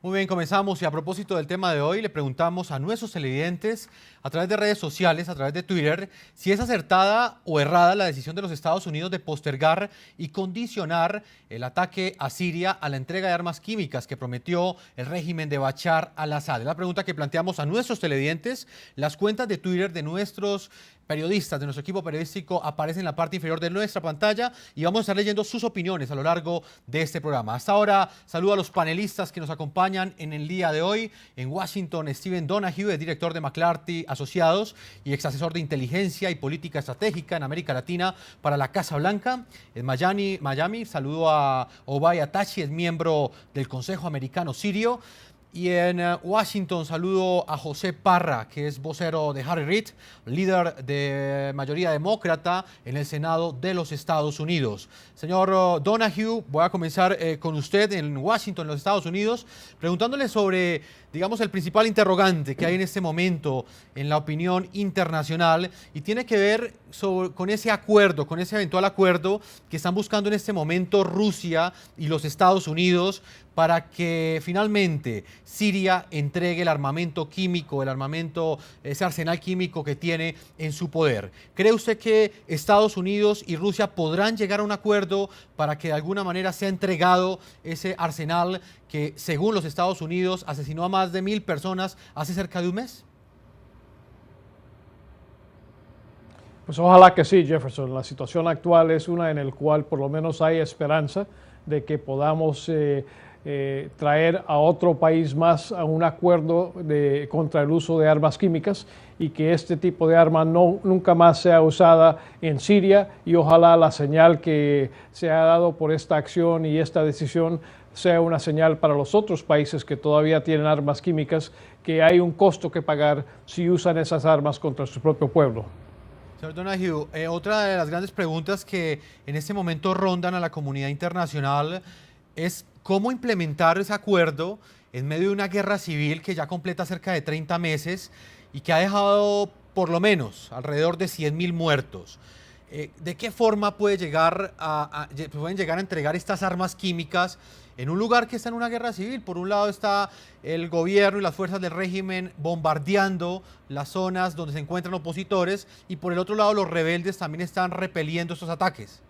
Muy bien, comenzamos y a propósito del tema de hoy, le preguntamos a nuestros televidentes a través de redes sociales, a través de Twitter, si es acertada o errada la decisión de los Estados Unidos de postergar y condicionar el ataque a Siria a la entrega de armas químicas que prometió el régimen de Bashar al-Assad. Es la pregunta que planteamos a nuestros televidentes. Las cuentas de Twitter de nuestros periodistas, de nuestro equipo periodístico, aparecen en la parte inferior de nuestra pantalla y vamos a estar leyendo sus opiniones a lo largo de este programa. Hasta ahora, saludo a los panelistas que nos acompañan en el día de hoy. En Washington, Stephen Donahue, es director de McClarty Asociados y ex asesor de inteligencia y política estratégica en América Latina para la Casa Blanca. En Miami, saludo a Obay Atachi, es miembro del Consejo Americano Sirio. Y en Washington saludo a José Parra, que es vocero de Harry Reid, líder de mayoría demócrata en el Senado de los Estados Unidos. Señor Donahue, voy a comenzar con usted en Washington, en los Estados Unidos, preguntándole sobre, digamos, el principal interrogante que hay en este momento en la opinión internacional y tiene que ver con ese acuerdo, con ese eventual acuerdo que están buscando en este momento Rusia y los Estados Unidos para que finalmente Siria entregue el armamento químico, ese arsenal químico que tiene en su poder. ¿Cree usted que Estados Unidos y Rusia podrán llegar a un acuerdo para que de alguna manera sea entregado ese arsenal que, según los Estados Unidos, asesinó a más de 1.000 personas hace cerca de un mes? Pues ojalá que sí, Jefferson. La situación actual es una en la cual por lo menos hay esperanza de que podamos traer a otro país más a un acuerdo contra el uso de armas químicas y que este tipo de arma nunca más sea usada en Siria, y ojalá la señal que se ha dado por esta acción y esta decisión sea una señal para los otros países que todavía tienen armas químicas, que hay un costo que pagar si usan esas armas contra su propio pueblo. Señor Donahue, otra de las grandes preguntas que en este momento rondan a la comunidad internacional es cómo implementar ese acuerdo en medio de una guerra civil que ya completa cerca de 30 meses y que ha dejado por lo menos alrededor de 100.000 muertos. ¿De qué forma pueden llegar a entregar estas armas químicas en un lugar que está en una guerra civil? Por un lado está el gobierno y las fuerzas del régimen bombardeando las zonas donde se encuentran opositores y por el otro lado los rebeldes también están repeliendo estos ataques.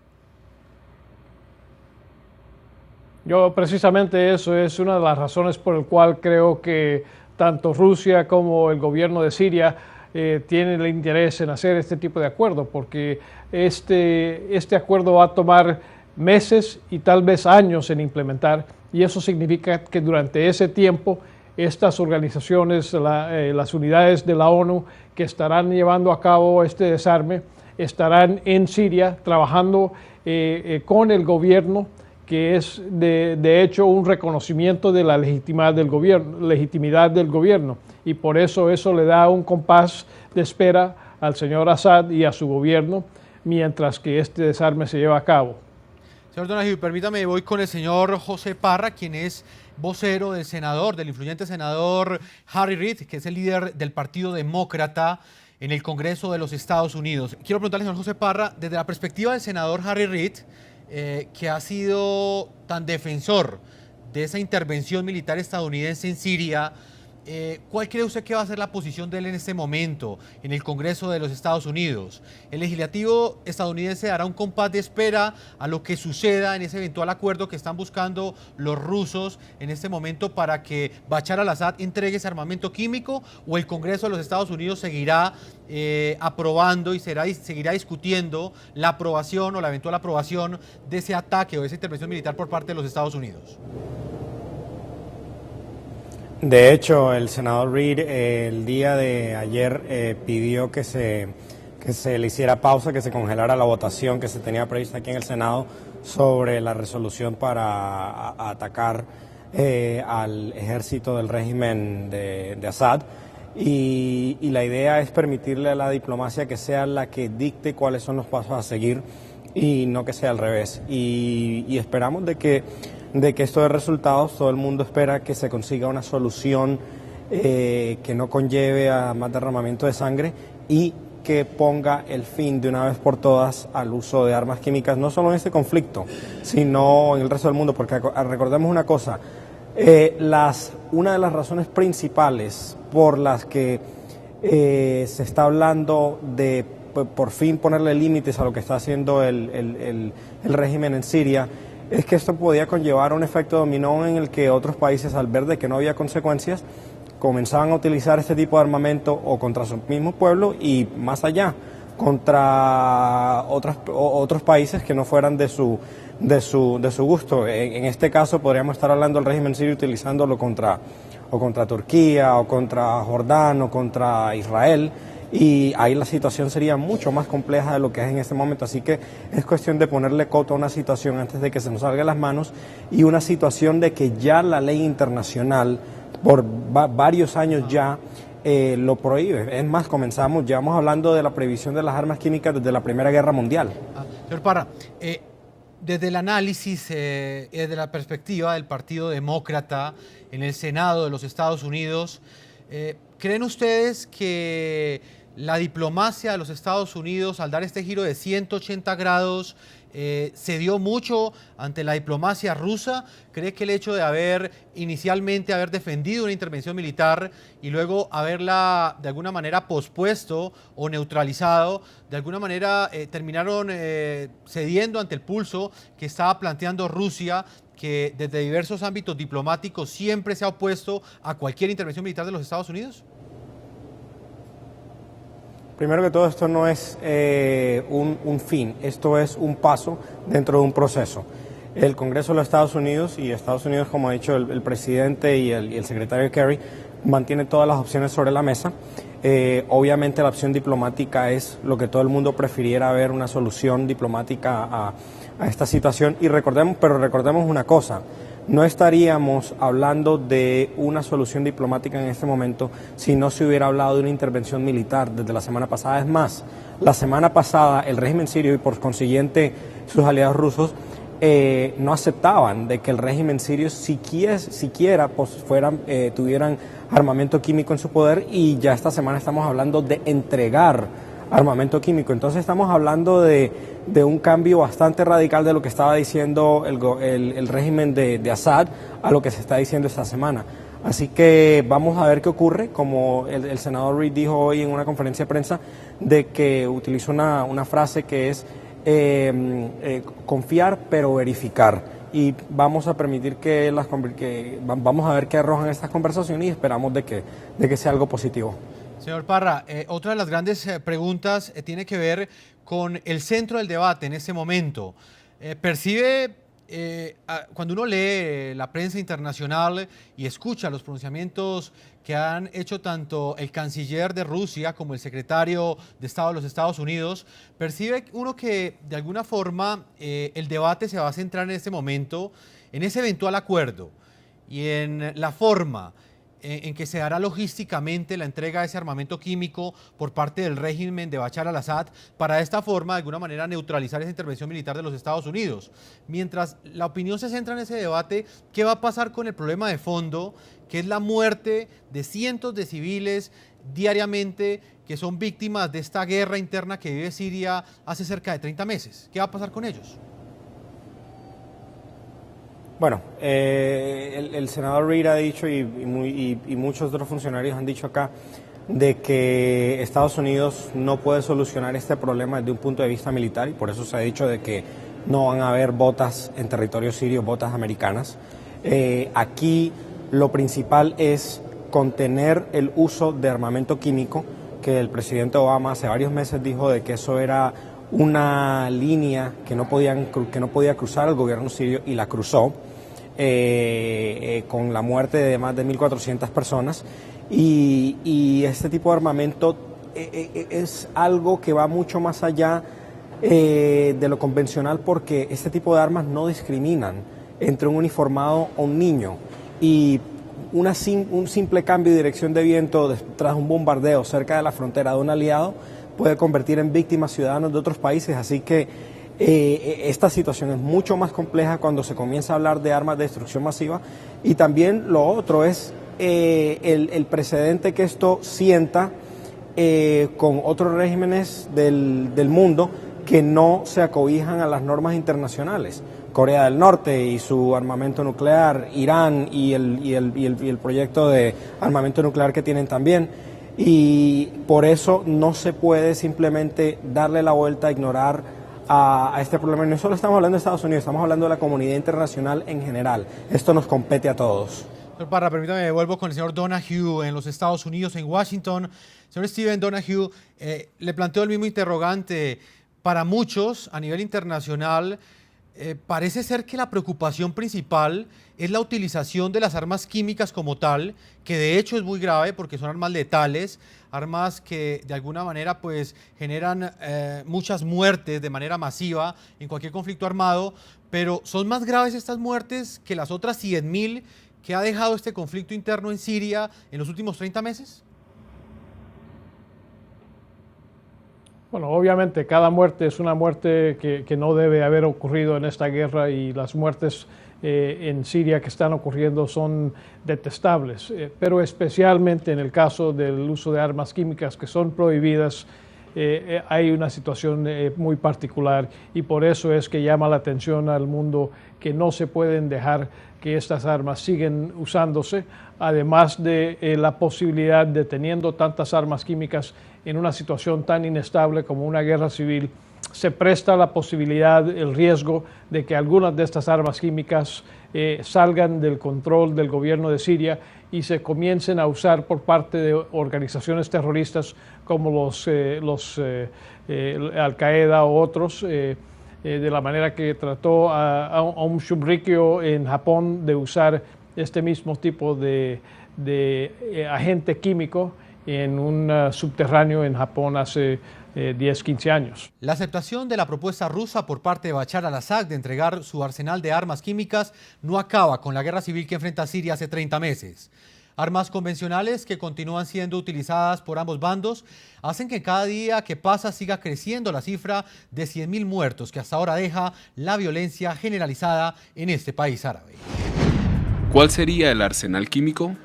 Yo precisamente eso es una de las razones por el cual creo que tanto Rusia como el gobierno de Siria tienen el interés en hacer este tipo de acuerdo, porque este acuerdo va a tomar meses y tal vez años en implementar, y eso significa que durante ese tiempo estas organizaciones, las unidades de la ONU que estarán llevando a cabo este desarme, estarán en Siria trabajando con el gobierno, que es de hecho un reconocimiento de la legitimidad del gobierno, y por eso le da un compás de espera al señor Assad y a su gobierno mientras que este desarme se lleva a cabo. Señor Donahue, permítame, voy con el señor José Parra, quien es vocero del influyente senador Harry Reid, que es el líder del Partido Demócrata en el Congreso de los Estados Unidos. Quiero preguntarle, señor José Parra, desde la perspectiva del senador Harry Reid, que ha sido tan defensor de esa intervención militar estadounidense en Siria, ¿cuál cree usted que va a ser la posición de él en este momento en el Congreso de los Estados Unidos? ¿El legislativo estadounidense dará un compás de espera a lo que suceda en ese eventual acuerdo que están buscando los rusos en este momento para que Bashar al-Assad entregue ese armamento químico, o el Congreso de los Estados Unidos seguirá aprobando y seguirá discutiendo la aprobación o la eventual aprobación de ese ataque o de esa intervención militar por parte de los Estados Unidos? De hecho, el senador Reid el día de ayer pidió que se le hiciera pausa, que se congelara la votación que se tenía prevista aquí en el Senado sobre la resolución para atacar al ejército del régimen de Assad. Y la idea es permitirle a la diplomacia que sea la que dicte cuáles son los pasos a seguir y no que sea al revés. Y esperamos de que esto dé resultados. Todo el mundo espera que se consiga una solución que no conlleve a más derramamiento de sangre y que ponga el fin de una vez por todas al uso de armas químicas, no solo en este conflicto, sino en el resto del mundo, porque recordemos una cosa, Una de las razones principales por las que se está hablando de por fin ponerle límites a lo que está haciendo el régimen en Siria es que esto podía conllevar un efecto dominó en el que otros países, al ver de que no había consecuencias, comenzaban a utilizar este tipo de armamento o contra su mismo pueblo y más allá, contra otros países que no fueran de su gusto. En este caso podríamos estar hablando del régimen sirio utilizándolo contra Turquía, o contra Jordán, o contra Israel, y ahí la situación sería mucho más compleja de lo que es en este momento. Así que es cuestión de ponerle coto a una situación antes de que se nos salga de las manos, y una situación de que ya la ley internacional por varios años ya lo prohíbe. Es más, llevamos hablando de la prohibición de las armas químicas desde la Primera Guerra Mundial. Señor Parra, desde el análisis, desde la perspectiva del Partido Demócrata en el Senado de los Estados Unidos, ¿creen ustedes que la diplomacia de los Estados Unidos, al dar este giro de 180 grados, cedió mucho ante la diplomacia rusa? ¿Cree que el hecho de inicialmente haber defendido una intervención militar y luego haberla de alguna manera pospuesto o neutralizado, de alguna manera terminaron cediendo ante el pulso que estaba planteando Rusia, que desde diversos ámbitos diplomáticos siempre se ha opuesto a cualquier intervención militar de los Estados Unidos? Primero que todo, esto no es un fin, esto es un paso dentro de un proceso. El Congreso de los Estados Unidos, y Estados Unidos, como ha dicho el presidente y el secretario Kerry, mantiene todas las opciones sobre la mesa. Obviamente la opción diplomática es lo que todo el mundo prefiriera ver, una solución diplomática a esta situación. Pero recordemos una cosa: no estaríamos hablando de una solución diplomática en este momento si no se hubiera hablado de una intervención militar desde la semana pasada. Es más, la semana pasada el régimen sirio y por consiguiente sus aliados rusos no aceptaban de que el régimen sirio siquiera tuvieran armamento químico en su poder, y ya esta semana estamos hablando de entregar armamento químico. Entonces estamos hablando de un cambio bastante radical de lo que estaba diciendo el régimen de Assad a lo que se está diciendo esta semana. Así que vamos a ver qué ocurre, como el senador Reid dijo hoy en una conferencia de prensa, de que utilizó una frase que es confiar pero verificar, y vamos a permitir vamos a ver qué arrojan estas conversaciones, y esperamos de que sea algo positivo. Señor Parra, otra de las grandes preguntas tiene que ver con el centro del debate en este momento. ¿Percibe, cuando uno lee la prensa internacional y escucha los pronunciamientos que han hecho tanto el canciller de Rusia como el secretario de Estado de los Estados Unidos, percibe uno que de alguna forma el debate se va a centrar en este momento en ese eventual acuerdo y en la forma en que se dará logísticamente la entrega de ese armamento químico por parte del régimen de Bashar al-Assad, para de esta forma de alguna manera neutralizar esa intervención militar de los Estados Unidos? Mientras la opinión se centra en ese debate, ¿qué va a pasar con el problema de fondo, que es la muerte de cientos de civiles diariamente que son víctimas de esta guerra interna que vive Siria hace cerca de 30 meses? ¿Qué va a pasar con ellos? Bueno, el senador Reid ha dicho, y muchos otros funcionarios han dicho acá, de que Estados Unidos no puede solucionar este problema desde un punto de vista militar, y por eso se ha dicho de que no van a haber botas en territorio sirio, botas americanas. Aquí lo principal es contener el uso de armamento químico, que el presidente Obama hace varios meses dijo de que eso era una línea que no podía cruzar el gobierno sirio, y la cruzó con la muerte de más de 1.400 personas. Y este tipo de armamento es algo que va mucho más allá de lo convencional, porque este tipo de armas no discriminan entre un uniformado o un niño, y un simple cambio de dirección de viento tras un bombardeo cerca de la frontera de un aliado puede convertir en víctimas ciudadanos de otros países. Así que esta situación es mucho más compleja cuando se comienza a hablar de armas de destrucción masiva. Y también lo otro es el precedente que esto sienta con otros regímenes del mundo que no se acobijan a las normas internacionales. Corea del Norte y su armamento nuclear, Irán y el proyecto de armamento nuclear que tienen también. Y por eso no se puede simplemente darle la vuelta, ignorar a este problema. Y no solo estamos hablando de Estados Unidos, estamos hablando de la comunidad internacional en general. Esto nos compete a todos. Señor Parra, permítame, vuelvo con el señor Donoghue en los Estados Unidos, en Washington. Señor Steven Donoghue, le planteo el mismo interrogante. Para muchos, a nivel internacional, parece ser que la preocupación principal es la utilización de las armas químicas como tal, que de hecho es muy grave porque son armas letales, armas que de alguna manera pues generan muchas muertes de manera masiva en cualquier conflicto armado, pero son más graves estas muertes que las otras 100.000 que ha dejado este conflicto interno en Siria en los últimos 30 meses. Bueno, obviamente cada muerte es una muerte que no debe haber ocurrido en esta guerra y las muertes en Siria que están ocurriendo son detestables, pero especialmente en el caso del uso de armas químicas que son prohibidas, hay una situación muy particular y por eso es que llama la atención al mundo que no se pueden dejar que estas armas siguen usándose, además de la posibilidad de teniendo tantas armas químicas en una situación tan inestable como una guerra civil, se presta la posibilidad, el riesgo de que algunas de estas armas químicas salgan del control del gobierno de Siria y se comiencen a usar por parte de organizaciones terroristas como Al-Qaeda o otros, de la manera que trató a un Shunrikyo en Japón de usar este mismo tipo de agente químico en un subterráneo en Japón hace 10, 15 años. La aceptación de la propuesta rusa por parte de Bashar al-Assad de entregar su arsenal de armas químicas no acaba con la guerra civil que enfrenta Siria hace 30 meses. Armas convencionales que continúan siendo utilizadas por ambos bandos hacen que cada día que pasa siga creciendo la cifra de 100.000 muertos que hasta ahora deja la violencia generalizada en este país árabe. ¿Cuál sería el arsenal químico?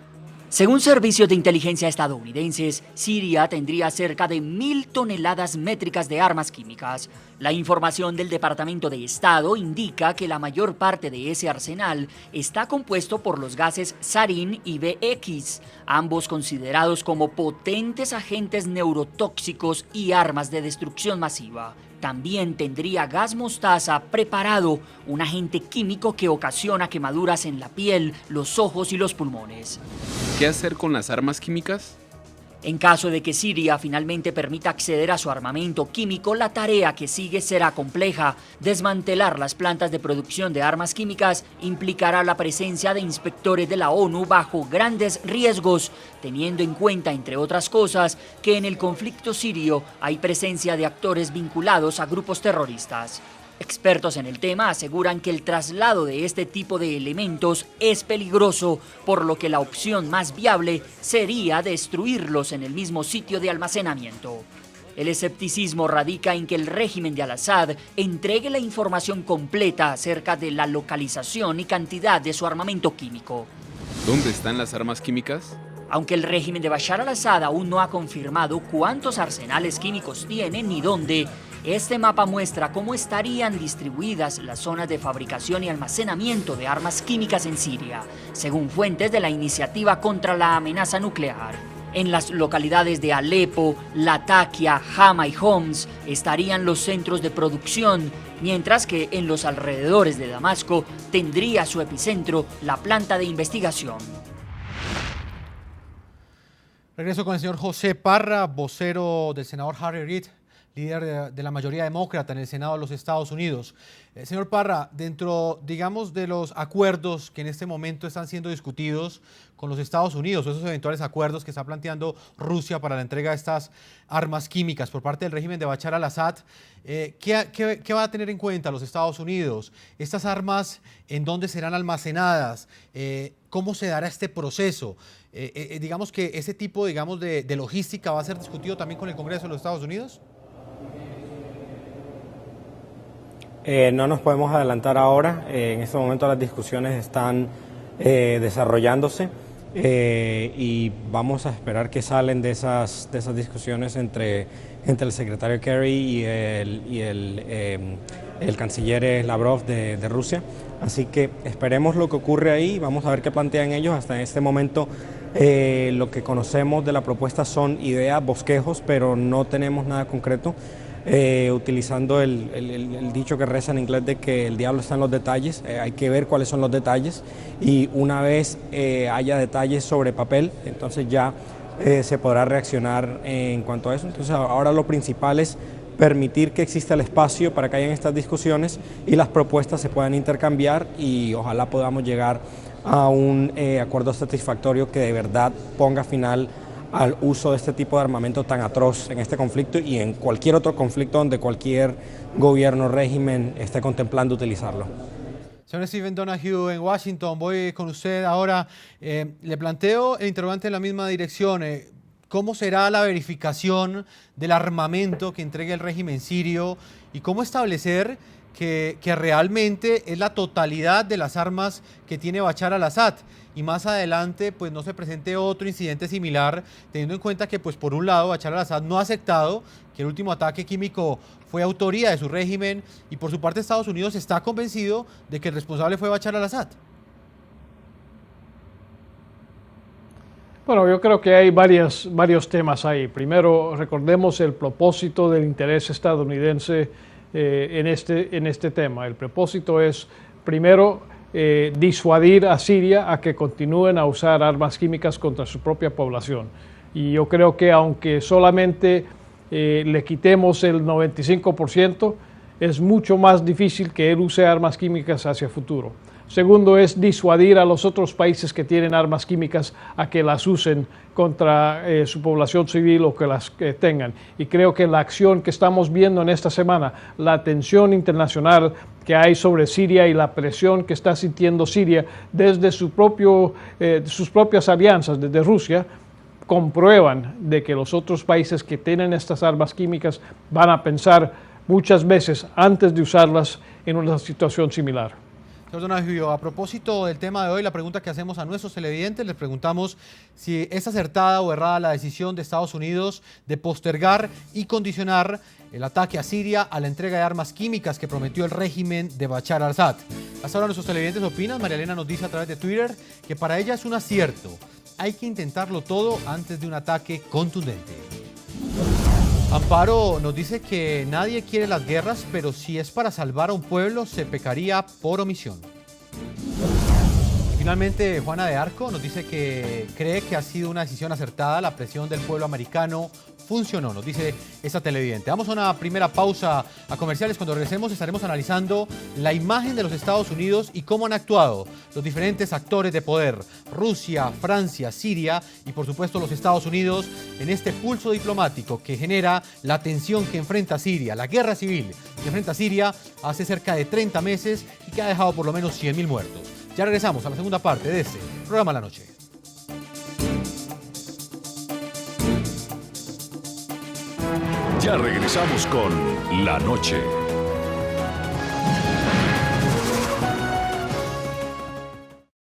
Según servicios de inteligencia estadounidenses, Siria tendría cerca de 1.000 toneladas métricas de armas químicas. La información del Departamento de Estado indica que la mayor parte de ese arsenal está compuesto por los gases sarín y BX, ambos considerados como potentes agentes neurotóxicos y armas de destrucción masiva. También tendría gas mostaza preparado, un agente químico que ocasiona quemaduras en la piel, los ojos y los pulmones. ¿Qué hacer con las armas químicas? En caso de que Siria finalmente permita acceder a su armamento químico, la tarea que sigue será compleja. Desmantelar las plantas de producción de armas químicas implicará la presencia de inspectores de la ONU bajo grandes riesgos, teniendo en cuenta, entre otras cosas, que en el conflicto sirio hay presencia de actores vinculados a grupos terroristas. Expertos en el tema aseguran que el traslado de este tipo de elementos es peligroso, por lo que la opción más viable sería destruirlos en el mismo sitio de almacenamiento. El escepticismo radica en que el régimen de Al-Assad entregue la información completa acerca de la localización y cantidad de su armamento químico. ¿Dónde están las armas químicas? Aunque el régimen de Bashar al-Assad aún no ha confirmado cuántos arsenales químicos tiene ni dónde, este mapa muestra cómo estarían distribuidas las zonas de fabricación y almacenamiento de armas químicas en Siria, según fuentes de la Iniciativa contra la Amenaza Nuclear. En las localidades de Alepo, Latakia, Hama y Homs estarían los centros de producción, mientras que en los alrededores de Damasco tendría su epicentro la planta de investigación. Regreso con el señor José Parra, vocero del senador Harry Reid, líder de la mayoría demócrata en el Senado de los Estados Unidos. Señor Parra, dentro, digamos, de los acuerdos que en este momento están siendo discutidos con los Estados Unidos, esos eventuales acuerdos que está planteando Rusia para la entrega de estas armas químicas por parte del régimen de Bashar al-Assad, ¿qué va a tener en cuenta los Estados Unidos? ¿Estas armas en dónde serán almacenadas? ¿Cómo se dará este proceso? Digamos que ese tipo, digamos, de logística va a ser discutido también con el Congreso de los Estados Unidos. No nos podemos adelantar ahora, en este momento las discusiones están desarrollándose y vamos a esperar que salen de esas discusiones entre el secretario Kerry y el canciller Lavrov de Rusia. Así que esperemos lo que ocurre ahí, vamos a ver qué plantean ellos. Hasta este momento lo que conocemos de la propuesta son ideas, bosquejos, pero no tenemos nada concreto. Utilizando el dicho que reza en inglés de que el diablo está en los detalles, hay que ver cuáles son los detalles y una vez haya detalles sobre papel, entonces ya se podrá reaccionar en cuanto a eso. Entonces ahora lo principal es permitir que exista el espacio para que hayan estas discusiones y las propuestas se puedan intercambiar y ojalá podamos llegar a un acuerdo satisfactorio que de verdad ponga final al uso de este tipo de armamento tan atroz en este conflicto y en cualquier otro conflicto donde cualquier gobierno o régimen esté contemplando utilizarlo. Señor Stephen Donoghue, en Washington, voy con usted ahora. Le planteo el interrogante en la misma dirección. ¿Cómo será la verificación del armamento que entregue el régimen sirio y cómo establecer que realmente es la totalidad de las armas que tiene Bashar al-Assad? Y más adelante pues no se presente otro incidente similar, teniendo en cuenta que pues por un lado Bashar al-Assad no ha aceptado que el último ataque químico fue autoría de su régimen y por su parte Estados Unidos está convencido de que el responsable fue Bashar al-Assad. Bueno, yo creo que hay varios temas ahí. Primero, recordemos el propósito del interés estadounidense en este tema. El propósito es, primero, disuadir a Siria a que continúen a usar armas químicas contra su propia población. Y yo creo que aunque solamente le quitemos el 95%, es mucho más difícil que él use armas químicas hacia el futuro. Segundo es disuadir a los otros países que tienen armas químicas a que las usen contra su población civil o que las tengan. Y creo que la acción que estamos viendo en esta semana, la tensión internacional que hay sobre Siria y la presión que está sintiendo Siria desde sus propias alianzas, desde Rusia, comprueban de que los otros países que tienen estas armas químicas van a pensar muchas veces antes de usarlas en una situación similar. Señor Donoghue, a propósito del tema de hoy, la pregunta que hacemos a nuestros televidentes, les preguntamos si es acertada o errada la decisión de Estados Unidos de postergar y condicionar el ataque a Siria a la entrega de armas químicas que prometió el régimen de Bashar al-Assad. Hasta ahora nuestros televidentes opinan. María Elena nos dice a través de Twitter que para ella es un acierto. Hay que intentarlo todo antes de un ataque contundente. Amparo nos dice que nadie quiere las guerras, pero si es para salvar a un pueblo, se pecaría por omisión. Y finalmente, Juana de Arco nos dice que cree que ha sido una decisión acertada, la presión del pueblo americano funcionó, nos dice esta televidente. Vamos a una primera pausa a comerciales. Cuando regresemos estaremos analizando la imagen de los Estados Unidos y cómo han actuado los diferentes actores de poder, Rusia, Francia, Siria y por supuesto los Estados Unidos en este pulso diplomático que genera la tensión que enfrenta Siria, la guerra civil que enfrenta Siria hace cerca de 30 meses y que ha dejado por lo menos 100.000 muertos. Ya regresamos a la segunda parte de este programa La Noche. Ya regresamos con La Noche.